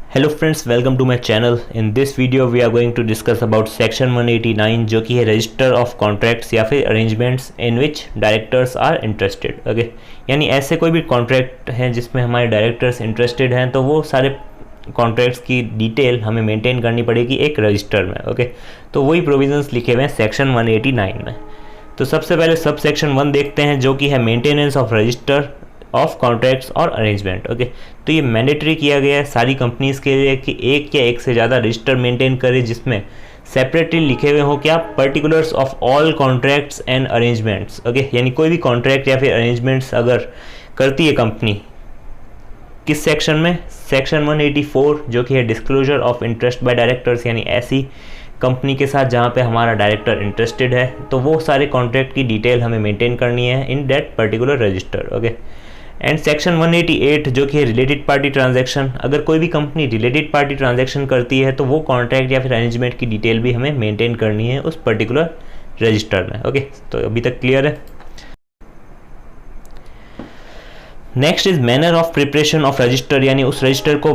Hello friends, welcome to my channel. In this video we are going to discuss about section 189 जो कि है register of contracts या फिर arrangements in which directors are interested. Okay, यानी ऐसे कोई भी कॉन्ट्रैक्ट हैं जिसमें हमारे डायरेक्टर्स इंटरेस्टेड हैं तो वो सारे कॉन्ट्रैक्ट्स की डिटेल हमें मेंटेन करनी पड़ेगी एक रजिस्टर में। ओके, तो वही प्रोविजंस लिखे हुए हैं सेक्शन 189 में। तो सबसे पहले सब सेक्शन 1 देखते हैं जो कि है maintenance of register of contracts और अरेंजमेंट। ओके, तो ये मैंडेटरी किया गया है सारी कंपनीज़ के लिए कि एक या एक से ज़्यादा रजिस्टर मेंटेन करें जिसमें सेपरेटली लिखे हुए हो क्या particulars of all contracts and arrangements. Okay, यानी कोई भी कॉन्ट्रैक्ट या फिर अरेंजमेंट्स अगर करती है कंपनी, किस सेक्शन में? सेक्शन 184 जो कि है disclosure of interest by directors, यानी ऐसी कंपनी के साथ जहाँ पे हमारा डायरेक्टर इंटरेस्टेड है तो वो सारे कॉन्ट्रैक्ट की डिटेल हमें मेंटेन करनी है in that particular register. Okay, and section 188 जो कि है रिलेटेड पार्टी ट्रांजैक्शन। अगर कोई भी कंपनी रिलेटेड पार्टी ट्रांजैक्शन करती है तो वो कॉन्ट्रैक्ट या फिर अरेंजमेंट की डिटेल भी हमें मेंटेन करनी है उस पर्टिकुलर रजिस्टर में। ओके, तो अभी तक क्लियर है। Next is manner of preparation of register, यानी उस रजिस्टर को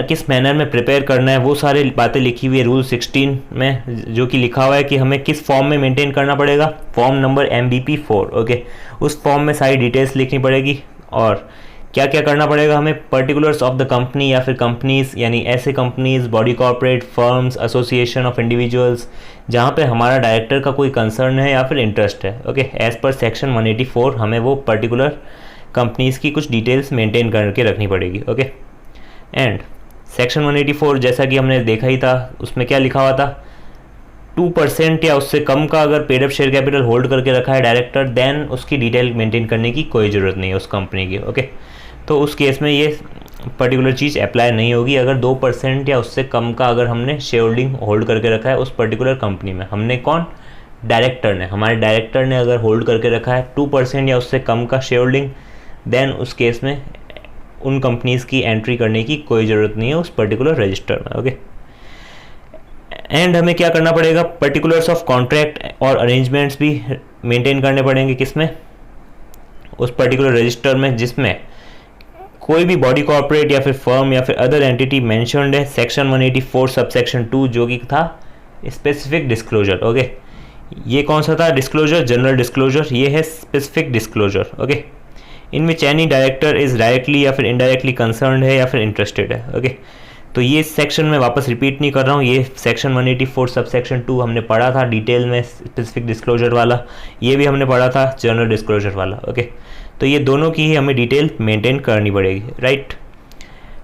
किस मैनर में प्रिपेयर करना है वो सारे बातें लिखी हुई है रूल 16 में, जो कि लिखा हुआ है कि हमें किस फॉर्म में मेंटेन करना पड़ेगा। Form number MBP4। ओके, उस फॉर्म में सारी डिटेल्स लिखनी पड़ेगी और क्या क्या करना पड़ेगा हमें, पर्टिकुलर्स ऑफ द कंपनी या फिर कंपनीज, यानी ऐसे companies, body corporate, firms, association of individuals जहाँ पे हमारा डायरेक्टर का कोई कंसर्न है या फिर इंटरेस्ट है। ओके, एज पर सेक्शन 184 हमें वो पर्टिकुलर कंपनीज की कुछ डिटेल्स मेंटेन करके रखनी पड़ेगी। ओके, एंड सेक्शन 184 जैसा कि हमने देखा ही था उसमें क्या लिखा हुआ था, 2% या उससे कम का अगर paid up share capital hold करके रखा है डायरेक्टर, देन उसकी डिटेल मेंटेन करने की कोई ज़रूरत नहीं है उस कंपनी की। ओके, तो उस केस में ये पर्टिकुलर चीज़ अप्लाई नहीं होगी अगर 2% या उससे कम का अगर हमने शेयर होल्डिंग होल्ड करके रखा है उस पर्टिकुलर कंपनी में। हमने कौन? डायरेक्टर ने, हमारे डायरेक्टर ने अगर होल्ड करके रखा है 2% या उससे कम का शेयर होल्डिंग, देन उस केस में उन कंपनीज़ की एंट्री करने की कोई ज़रूरत नहीं है उस पर्टिकुलर रजिस्टर में। ओके, एंड हमें क्या करना पड़ेगा, पर्टिकुलर्स ऑफ कॉन्ट्रैक्ट और अरेंजमेंट्स भी मेंटेन करने पड़ेंगे। किसमें? उस पर्टिकुलर रजिस्टर में जिसमें कोई भी बॉडी कॉर्पोरेट या फिर फर्म या फिर अदर एंटिटी मेंशन्ड है सेक्शन 184 सब सेक्शन 2 जो कि था स्पेसिफिक डिस्क्लोजर। ओके, ये कौन सा था? Disclosure, general disclosure. ये है specific disclosure. Okay, in which any director is directly या फिर इनडायरेक्टली कंसर्न्ड है या फिर इंटरेस्टेड है। ओके, तो ये सेक्शन में वापस रिपीट नहीं कर रहा हूँ, ये सेक्शन 184 सब सेक्शन 2 हमने पढ़ा था डिटेल में, स्पेसिफिक डिस्क्लोजर वाला, ये भी हमने पढ़ा था जनरल डिस्क्लोजर वाला। ओके, तो ये दोनों की ही हमें डिटेल मेंटेन करनी पड़ेगी, right.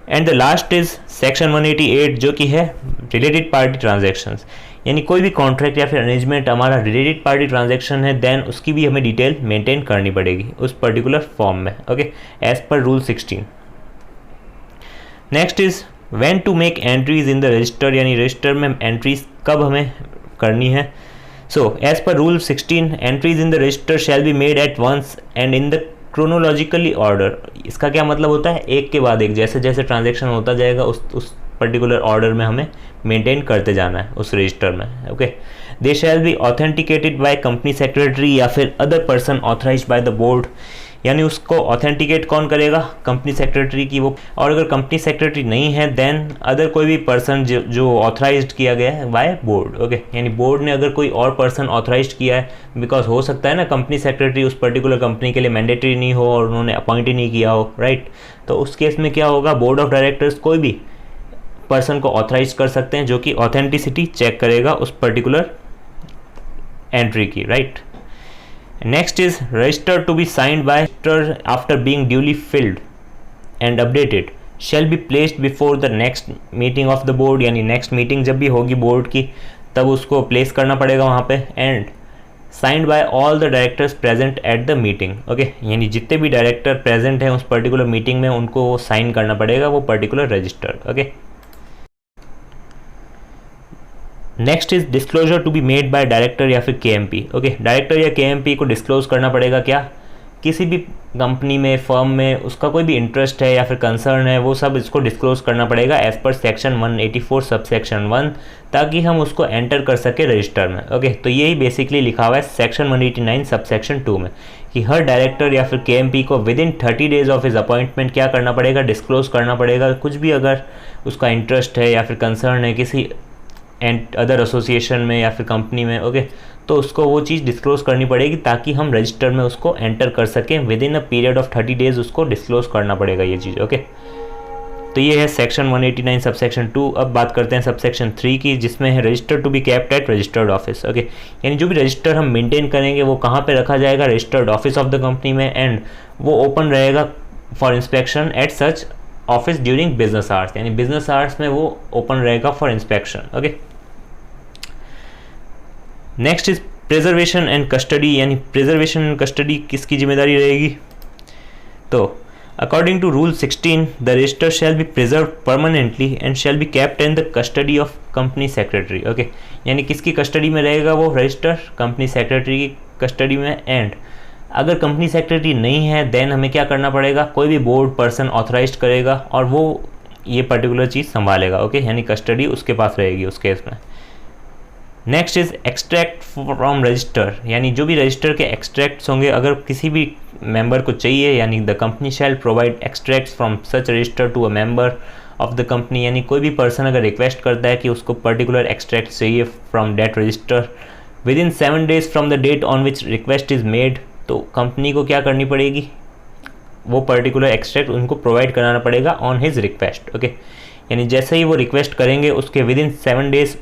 And the last is section 188 जो कि है रिलेटेड पार्टी ट्रांजेक्शन्स, यानी कोई भी कॉन्ट्रैक्ट या फिर अरेंजमेंट हमारा रिलेटेड पार्टी ट्रांजेक्शन है देन उसकी भी हमें डिटेल मेंटेन करनी पड़ेगी उस पर्टिकुलर फॉर्म में। Okay, as per rule 16। Next is when to make entries in the register, यानी रजिस्टर में एंट्रीज कब हमें करनी है। So as per rule 16 entries in the register shall be made at once and in the chronologically order. इसका क्या मतलब होता है? एक के बाद एक, जैसे जैसे ट्रांजेक्शन होता जाएगा उस पर्टिकुलर ऑर्डर में हमें मेंटेन करते जाना है उस रजिस्टर में। Okay, they shall be authenticated by company secretary या फिर other person authorised by the board, यानी उसको ऑथेंटिकेट कौन करेगा? कंपनी सेक्रेटरी की वो, और अगर कंपनी सेक्रेटरी नहीं है देन अदर कोई भी पर्सन जो ऑथराइज्ड किया गया है बाय बोर्ड। ओके, यानी बोर्ड ने अगर कोई और पर्सन ऑथराइज्ड किया है, बिकॉज हो सकता है ना कंपनी सेक्रेटरी उस पर्टिकुलर कंपनी के लिए मैंडेटरी नहीं हो और उन्होंने अपॉइंट ही नहीं किया हो, राइट। तो उस केस में क्या होगा, बोर्ड ऑफ डायरेक्टर्स कोई भी पर्सन को ऑथराइज कर सकते हैं जो कि ऑथेंटिसिटी चेक करेगा उस पर्टिकुलर एंट्री की, right. Next is register to be signed by after being duly filled and updated shall be placed before the next meeting of the board, यानी नेक्स्ट मीटिंग जब भी होगी बोर्ड की तब उसको प्लेस करना पड़ेगा वहाँ पे। And signed by all the directors present at the meeting. Okay, यानी जितने भी डायरेक्टर प्रेजेंट हैं उस पर्टिकुलर मीटिंग में उनको वो साइन करना पड़ेगा वो particular register. Okay, next is disclosure to be made by director या फिर KMP। ओके, डायरेक्टर या KMP को डिस्क्लोज करना पड़ेगा क्या? किसी भी कंपनी में, फर्म में उसका कोई भी इंटरेस्ट है या फिर कंसर्न है, वो सब इसको डिस्क्लोज करना पड़ेगा as per section 184 sub section 1, ताकि हम उसको एंटर कर सके रजिस्टर में। ओके, तो यही बेसिकली लिखा हुआ है सेक्शन 189 सब सेक्शन 2 में कि हर डायरेक्टर या फिर KMP को with in 30 days of his appointment क्या करना पड़ेगा, डिस्क्लोज करना पड़ेगा कुछ भी अगर उसका इंटरेस्ट है या फिर कंसर्न है किसी एंड अदर एसोसिएशन में या फिर कंपनी में। ओके, तो उसको वो चीज़ डिस्क्लोज करनी पड़ेगी ताकि हम रजिस्टर में उसको एंटर कर सकें। With in a period of 30 days उसको डिस्क्लोज करना पड़ेगा ये चीज़। ओके, तो ये है सेक्शन 189 सब सेक्शन 2। अब बात करते हैं सब सेक्शन 3 की, जिसमें है register to be kept at registered office. Okay, यानी जो भी रजिस्टर हम मेंटेन करेंगे वो कहाँ पे रखा जाएगा, registered office of the company में, एंड वो ओपन रहेगा for inspection at such office during business hours, यानी बिजनेस आवर्स में वो ओपन रहेगा for inspection. Okay, next is preservation and custody, यानी प्रिजर्वेशन एंड कस्टडी किसकी जिम्मेदारी रहेगी। तो according to rule 16 the register shall be preserve permanently and shall be kept in the custody of company secretary. Okay, यानी किसकी custody में रहेगा वो रजिस्टर, कंपनी सेक्रेटरी की कस्टडी में। एंड अगर कंपनी सेक्रेटरी नहीं है देन हमें क्या करना पड़ेगा, कोई भी बोर्ड पर्सन ऑथराइज करेगा और वो ये पर्टिकुलर चीज़ संभालेगा। ओके, यानी कस्टडी उसके पास रहेगी उस केस में। Next is extract from register, यानी जो भी रजिस्टर के एक्सट्रैक्ट्स होंगे अगर किसी भी मेंबर को चाहिए, यानी the company shall provide extracts from such register to a member of the company, यानी कोई भी पर्सन अगर रिक्वेस्ट करता है कि उसको पर्टिकुलर एक्सट्रैक्ट चाहिए from date register within 7 days from the date on which request is made, तो कंपनी को क्या करनी पड़ेगी, वो पर्टिकुलर एक्सट्रैक्ट उनको प्रोवाइड कराना पड़ेगा ऑन हिज रिक्वेस्ट। ओके, यानी जैसे ही वो रिक्वेस्ट करेंगे उसके विद इन 7 डेज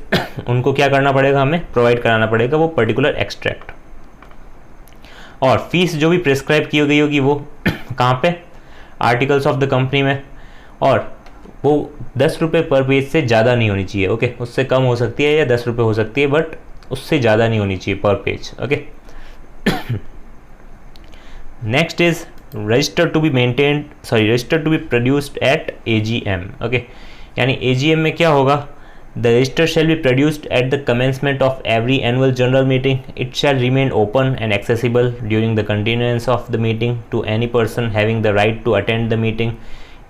उनको क्या करना पड़ेगा, हमें प्रोवाइड कराना पड़ेगा वो पर्टिकुलर एक्सट्रैक्ट। और फीस जो भी प्रिस्क्राइब की गई होगी वो कहाँ पे, आर्टिकल्स ऑफ द कंपनी में, और वो 10 रुपये पर पेज से ज़्यादा नहीं होनी चाहिए। ओके, उससे कम हो सकती है या 10 रुपये हो सकती है, बट उससे ज़्यादा नहीं होनी चाहिए per page. Okay, next is register to be maintained, register to be produced at AGM। Okay, यानी AGM में क्या होगा, the register shall be produced at the commencement of every annual general meeting, it shall remain open and accessible during the continuance of the meeting to any person having the right to attend the meeting,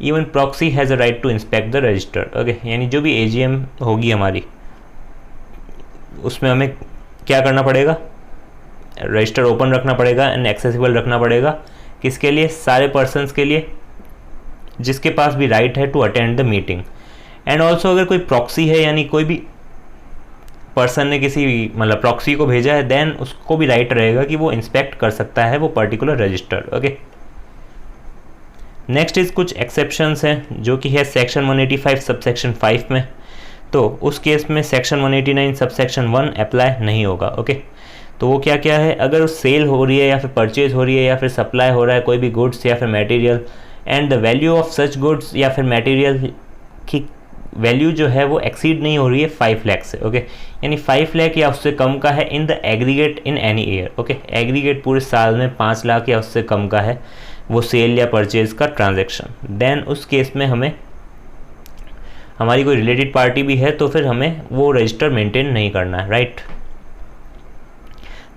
even proxy has a right to inspect the register. Okay, यानी जो भी AGM होगी हमारी उसमें हमें क्या करना पड़ेगा, रजिस्टर ओपन रखना पड़ेगा एंड एक्सेसिबल रखना पड़ेगा, किसके लिए, सारे पर्सन्स के लिए जिसके पास भी राइट है to attend the meeting. And also अगर कोई प्रॉक्सी है, यानी कोई भी पर्सन ने किसी मतलब प्रॉक्सी को भेजा है, देन उसको भी राइट रहेगा कि वो इंस्पेक्ट कर सकता है वो particular register. Okay, next is कुछ एक्सेप्शंस हैं जो कि है सेक्शन 185 सब सेक्शन 5 में, तो उस केस में सेक्शन 189 सब सेक्शन 1 अप्लाई नहीं होगा। ओके, तो वो क्या क्या है, अगर सेल हो रही है या फिर परचेज हो रही है या फिर सप्लाई हो रहा है कोई भी गुड्स या फिर material, and the value of such goods या फिर मटेरियल की वैल्यू जो है वो एक्सीड नहीं हो रही है 5 लाख से। ओके, यानी 5 लाख या उससे कम का है in the aggregate in any year. Okay, aggregate पूरे साल में 5 लाख या उससे कम का है वो सेल या परचेज का ट्रांजैक्शन, देन उस केस में हमें, हमारी कोई रिलेटेड पार्टी भी है तो फिर हमें वो रजिस्टर मेंटेन नहीं करना है। राइट,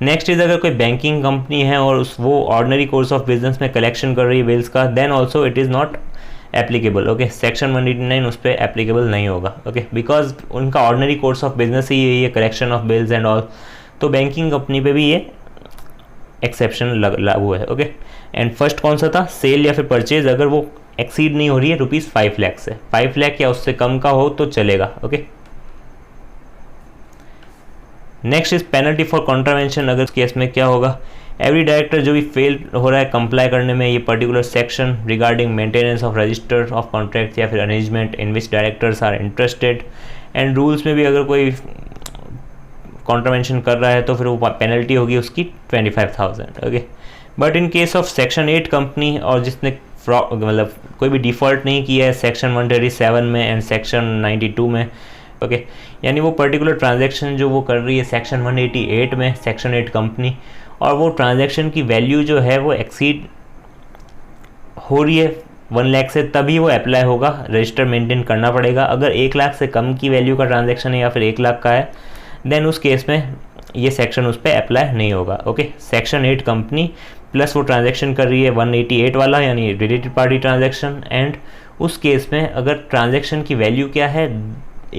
नेक्स्ट इज अगर कोई बैंकिंग कंपनी है और वो ऑर्डिनरी कोर्स ऑफ बिजनेस में कलेक्शन कर रही है बिल्स का, then also it is not applicable. Okay, section 189 उस पर एप्लीकेबल नहीं होगा। ओके, बिकॉज उनका ऑर्डिनरी कोर्स ऑफ बिजनेस ही यही है, collection of bills and all, तो बैंकिंग कंपनी पे भी ये एक्सेप्शन लागू है। ओके, एंड फर्स्ट कौन सा था, सेल या फिर परचेज, अगर वो एक्सीड नहीं हो रही है ₹5 लाख से, 5 लाख या उससे कम का हो तो चलेगा। Okay, next is penalty for contravention, अगर इस केस में क्या होगा, एवरी डायरेक्टर जो भी फेल हो रहा है कंप्लाई करने में ये particular section regarding maintenance of register of contract या फिर arrangement in which directors are interested, and rules में भी अगर कोई कॉन्ट्रावेंशन कर रहा है तो फिर वो पेनल्टी होगी उसकी 25,000। Okay, but in case of section 8 company और जिसने मतलब कोई भी डिफ़ॉल्ट नहीं किया है सेक्शन 137 में एंड सेक्शन 92 में, ओके, यानी वो पर्टिकुलर ट्रांजैक्शन जो वो कर रही है सेक्शन 188 में, सेक्शन 8 कंपनी, और वो ट्रांजैक्शन की वैल्यू जो है वो एक्सीड हो रही है 1 लाख से, तभी वो अप्लाई होगा, रजिस्टर मेंटेन करना पड़ेगा। अगर 1 लाख से कम की वैल्यू का ट्रांजैक्शन है या फिर 1 लाख का है, देन उस केस में ये सेक्शन उस पर अप्लाई नहीं होगा। ओके, सेक्शन 8 कंपनी प्लस वो ट्रांजैक्शन कर रही है 188 वाला यानी रिलेटेड पार्टी ट्रांजैक्शन, एंड उस केस में अगर ट्रांजैक्शन की वैल्यू क्या है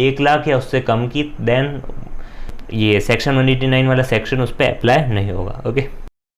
1 लाख या उससे कम की, देन ये सेक्शन 189 वाला सेक्शन उस पर अप्लाई नहीं होगा। ओके।